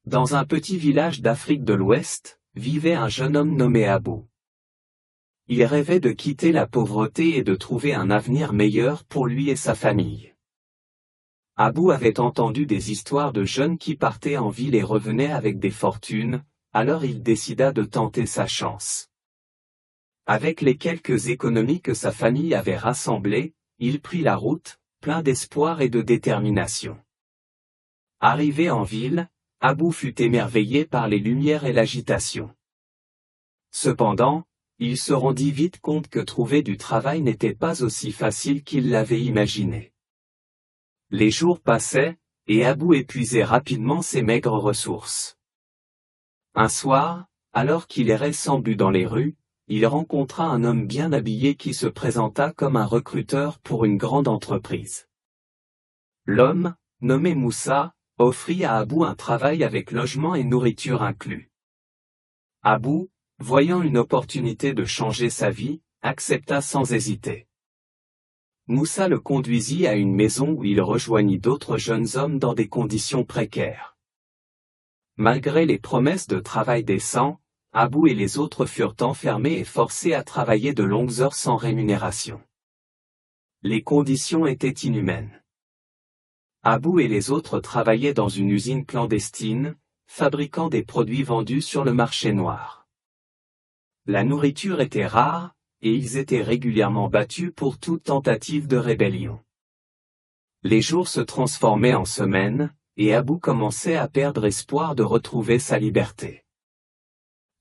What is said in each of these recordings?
Dans un petit village d'Afrique de l'Ouest, vivait un jeune homme nommé Abou. Il rêvait de quitter la pauvreté et de trouver un avenir meilleur pour lui et sa famille. Abou avait entendu des histoires de jeunes qui partaient en ville et revenaient avec des fortunes, alors il décida de tenter sa chance. Avec les quelques économies que sa famille avait rassemblées, il prit la route, plein d'espoir et de détermination. Arrivé en ville, Abou fut émerveillé par les lumières et l'agitation. Cependant, il se rendit vite compte que trouver du travail n'était pas aussi facile qu'il l'avait imaginé. Les jours passaient, et Abou épuisait rapidement ses maigres ressources. Un soir, alors qu'il errait sans but dans les rues, il rencontra un homme bien habillé qui se présenta comme un recruteur pour une grande entreprise. L'homme, nommé Moussa, offrit à Abou un travail avec logement et nourriture inclus. Abou, voyant une opportunité de changer sa vie, accepta sans hésiter. Moussa le conduisit à une maison où il rejoignit d'autres jeunes hommes dans des conditions précaires. Malgré les promesses de travail décent, Abou et les autres furent enfermés et forcés à travailler de longues heures sans rémunération. Les conditions étaient inhumaines. Abou et les autres travaillaient dans une usine clandestine, fabriquant des produits vendus sur le marché noir. La nourriture était rare, et ils étaient régulièrement battus pour toute tentative de rébellion. Les jours se transformaient en semaines, et Abou commençait à perdre espoir de retrouver sa liberté.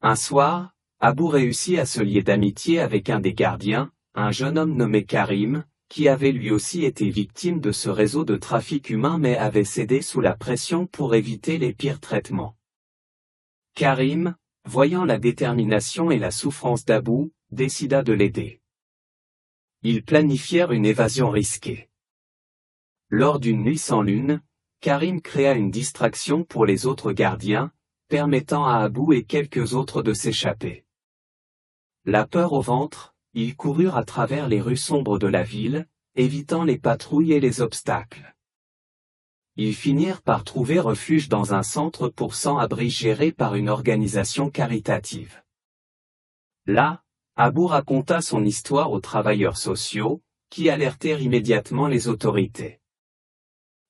Un soir, Abou réussit à se lier d'amitié avec un des gardiens, un jeune homme nommé Karim, qui avait lui aussi été victime de ce réseau de trafic humain mais avait cédé sous la pression pour éviter les pires traitements. Karim, voyant la détermination et la souffrance d'Abou, décida de l'aider. Ils planifièrent une évasion risquée. Lors d'une nuit sans lune, Karim créa une distraction pour les autres gardiens, permettant à Abou et quelques autres de s'échapper. La peur au ventre, ils coururent à travers les rues sombres de la ville, évitant les patrouilles et les obstacles. Ils finirent par trouver refuge dans un centre pour sans-abri géré par une organisation caritative. Là, Abou raconta son histoire aux travailleurs sociaux, qui alertèrent immédiatement les autorités.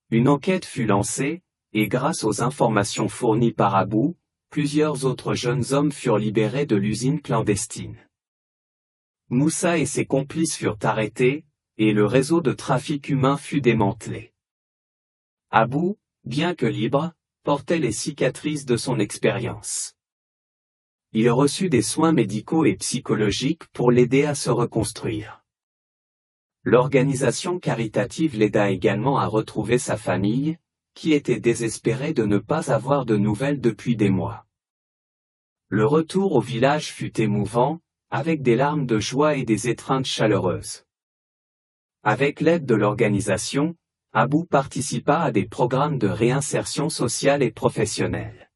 Une enquête fut lancée, et grâce aux informations fournies par Abou, plusieurs autres jeunes hommes furent libérés de l'usine clandestine. Moussa et ses complices furent arrêtés, et le réseau de trafic humain fut démantelé. Abou, bien que libre, portait les cicatrices de son expérience. Il reçut des soins médicaux et psychologiques pour l'aider à se reconstruire. L'organisation caritative l'aida également à retrouver sa famille, qui était désespérée de ne pas avoir de nouvelles depuis des mois. Le retour au village fut émouvant, avec des larmes de joie et des étreintes chaleureuses. Avec l'aide de l'organisation, Abou participa à des programmes de réinsertion sociale et professionnelle.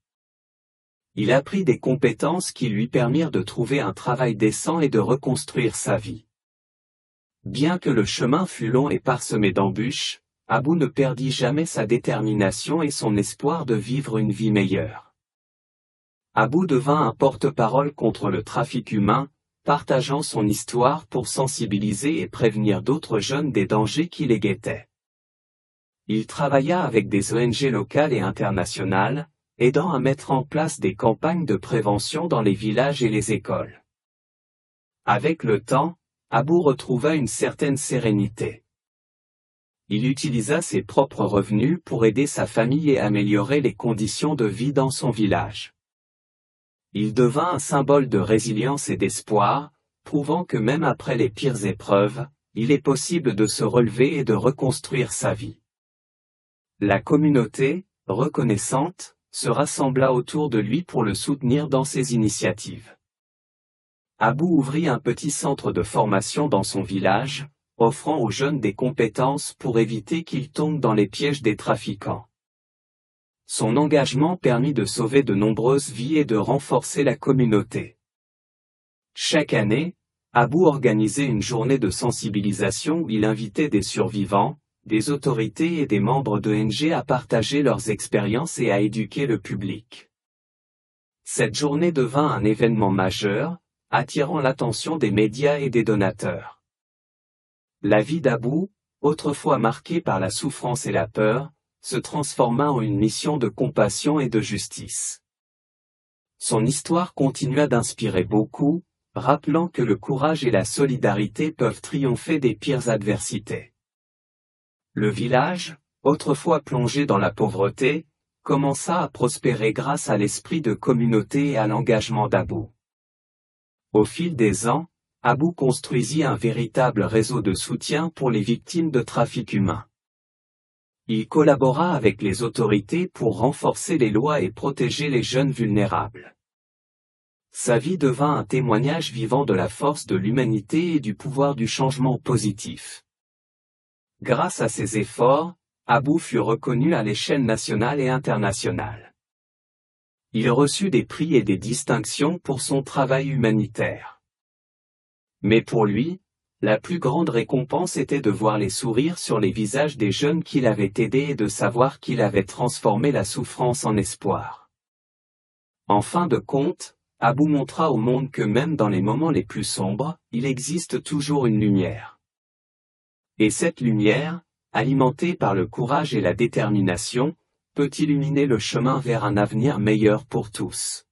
Il apprit des compétences qui lui permirent de trouver un travail décent et de reconstruire sa vie. Bien que le chemin fût long et parsemé d'embûches, Abou ne perdit jamais sa détermination et son espoir de vivre une vie meilleure. Abou devint un porte-parole contre le trafic humain, partageant son histoire pour sensibiliser et prévenir d'autres jeunes des dangers qui les guettaient. Il travailla avec des ONG locales et internationales, aidant à mettre en place des campagnes de prévention dans les villages et les écoles. Avec le temps, Abou retrouva une certaine sérénité. Il utilisa ses propres revenus pour aider sa famille et améliorer les conditions de vie dans son village. Il devint un symbole de résilience et d'espoir, prouvant que même après les pires épreuves, il est possible de se relever et de reconstruire sa vie. La communauté, reconnaissante, se rassembla autour de lui pour le soutenir dans ses initiatives. Abou ouvrit un petit centre de formation dans son village, offrant aux jeunes des compétences pour éviter qu'ils tombent dans les pièges des trafiquants. Son engagement permit de sauver de nombreuses vies et de renforcer la communauté. Chaque année, Abou organisait une journée de sensibilisation où il invitait des survivants, des autorités et des membres d'ONG à partager leurs expériences et à éduquer le public. Cette journée devint un événement majeur, attirant l'attention des médias et des donateurs. La vie d'Abou, autrefois marquée par la souffrance et la peur, se transforma en une mission de compassion et de justice. Son histoire continua d'inspirer beaucoup, rappelant que le courage et la solidarité peuvent triompher des pires adversités. Le village, autrefois plongé dans la pauvreté, commença à prospérer grâce à l'esprit de communauté et à l'engagement d'Abou. Au fil des ans, Abou construisit un véritable réseau de soutien pour les victimes de trafic humain. Il collabora avec les autorités pour renforcer les lois et protéger les jeunes vulnérables. Sa vie devint un témoignage vivant de la force de l'humanité et du pouvoir du changement positif. Grâce à ses efforts, Abou fut reconnu à l'échelle nationale et internationale. Il reçut des prix et des distinctions pour son travail humanitaire. Mais pour lui, la plus grande récompense était de voir les sourires sur les visages des jeunes qu'il avait aidés et de savoir qu'il avait transformé la souffrance en espoir. En fin de compte, Abou montra au monde que même dans les moments les plus sombres, il existe toujours une lumière. Et cette lumière, alimentée par le courage et la détermination, peut illuminer le chemin vers un avenir meilleur pour tous.